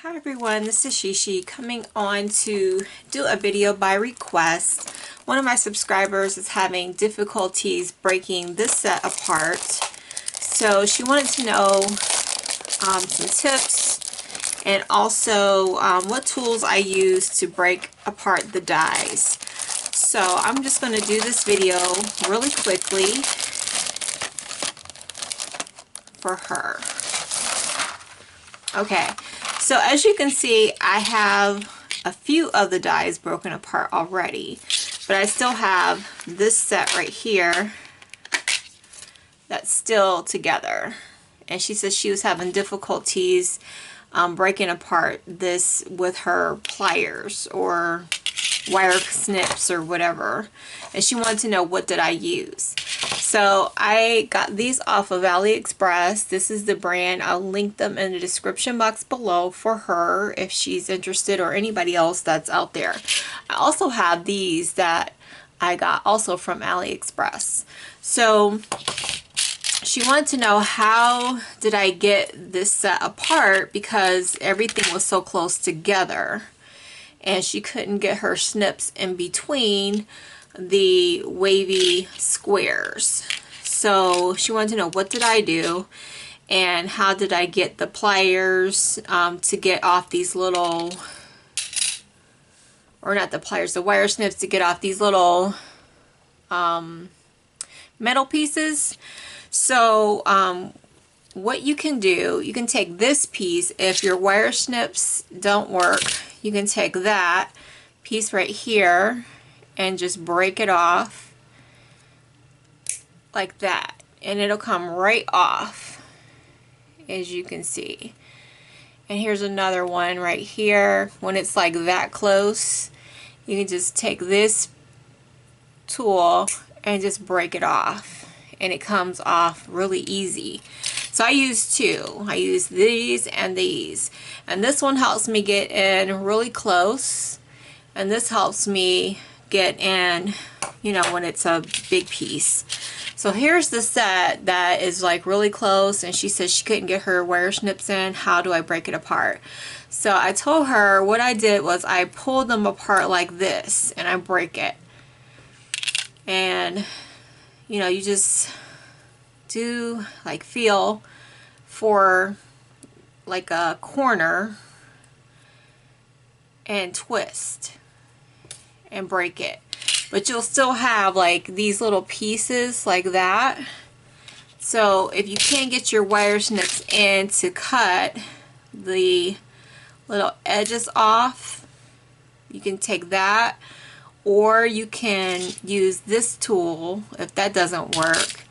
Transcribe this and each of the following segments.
Hi everyone, this is Sheshe coming on to do a video by request. One of my subscribers is having difficulties breaking this set apart. So she wanted to know some tips and also what tools I use to break apart the dies. So I'm just going to do this video really quickly for her. Okay. So as you can see, I have a few of the dies broken apart already, but I still have this set right here that's still together. And she says she was having difficulties breaking apart this with her pliers or wire snips or whatever. And she wanted to know, what did I use? So I got these off of Aliexpress. This is the brand. I'll link them in the description box below for her if she's interested, or anybody else that's out there. I also have these that I got also from Aliexpress. So she wanted to know, how did I get this set apart, because everything was so close together and she couldn't get her snips in between the wavy squares. So she wanted to know, what did I do and how did I get the pliers to get off these little, or not the pliers, the wire snips to get off these little metal pieces. So what you can do, you can take this piece, if your wire snips don't work, you can take that piece right here and just break it off like that, and it'll come right off, as you can see. And here's another one right here. When it's like that close, you can just take this tool and just break it off, and it comes off really easy. So I use two. I use these and these, and this one helps me get in really close, and this helps me get in, you know, when it's a big piece. So here's the set that is like really close, and she says she couldn't get her wire snips in. How do I break it apart? So I told her what I did was I pulled them apart like this and I break it. And you know, you just do like feel for like a corner and twist and break it, but you'll still have like these little pieces like that. So if you can't get your wire snips in to cut the little edges off, you can take that, or you can use this tool if that doesn't work.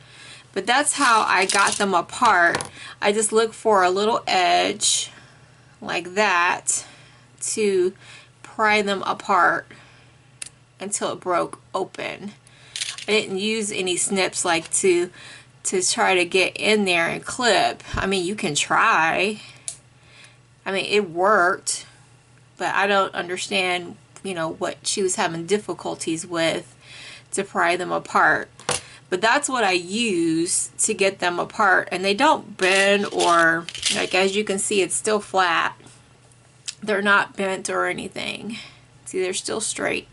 But that's how I got them apart. I just look for a little edge like that to pry them apart until it broke open. I didn't use any snips like to try to get in there and clip. I mean, you can try. I mean, it worked, but I don't understand, you know, what she was having difficulties with to pry them apart. But that's what I use to get them apart, and they don't bend, or like, as you can see, it's still flat. They're not bent or anything. See, they're still straight.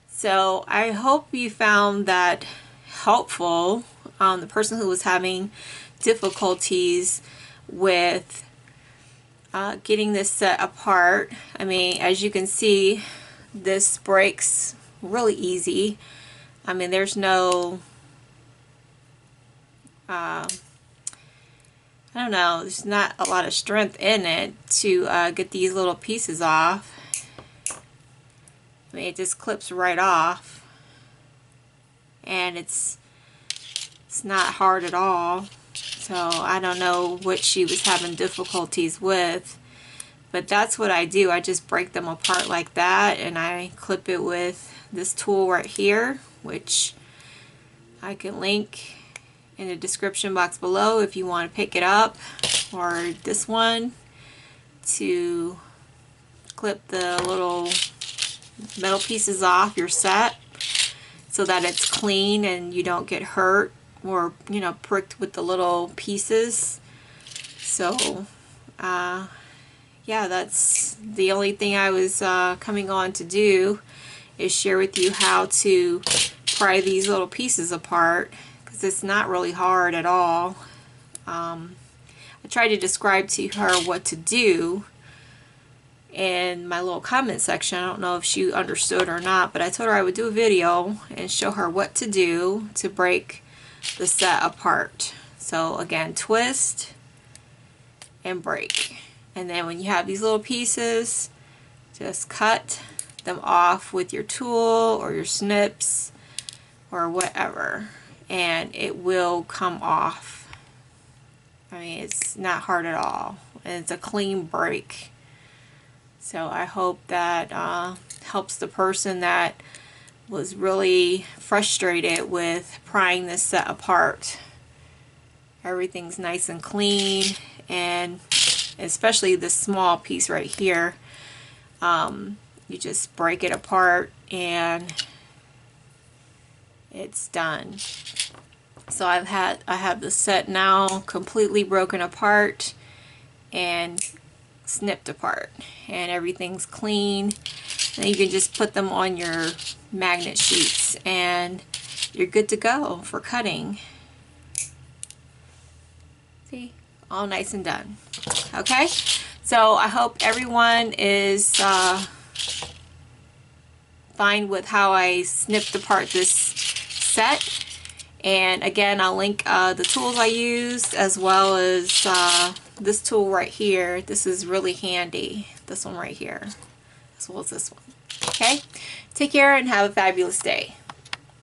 So I hope you found that helpful. The person who was having difficulties with getting this set apart. I mean, as you can see, this breaks really easy. I mean, there's no, I don't know, there's not a lot of strength in it to get these little pieces off. I mean, it just clips right off, and it's not hard at all. So I don't know what she was having difficulties with, but that's what I do. I just break them apart like that, and I clip it with this tool right here, which I can link in the description box below if you want to pick it up, or this one to clip the little metal pieces off your set so that it's clean and you don't get hurt or, you know, pricked with the little pieces. So yeah, that's the only thing I was coming on to do, is share with you how to pry these little pieces apart, because it's not really hard at all. I tried to describe to her what to do in my little comment section. I don't know if she understood or not, but I told her I would do a video and show her what to do to break the set apart. So again, twist and break. And then when you have these little pieces, just cut them off with your tool or your snips or whatever, and it will come off. I mean, it's not hard at all, and it's a clean break. So I hope that helps the person that was really frustrated with prying this set apart. Everything's nice and clean, and especially this small piece right here, you just break it apart and it's done. So I have the set now completely broken apart and snipped apart, and everything's clean, and you can just put them on your magnet sheets and you're good to go for cutting. See, all nice and done. Okay, so I hope everyone is fine with how I snipped apart this set. And again, I'll link the tools I used, as well as this tool right here. This is really handy, this one right here, as well as this one. Okay, take care and have a fabulous day.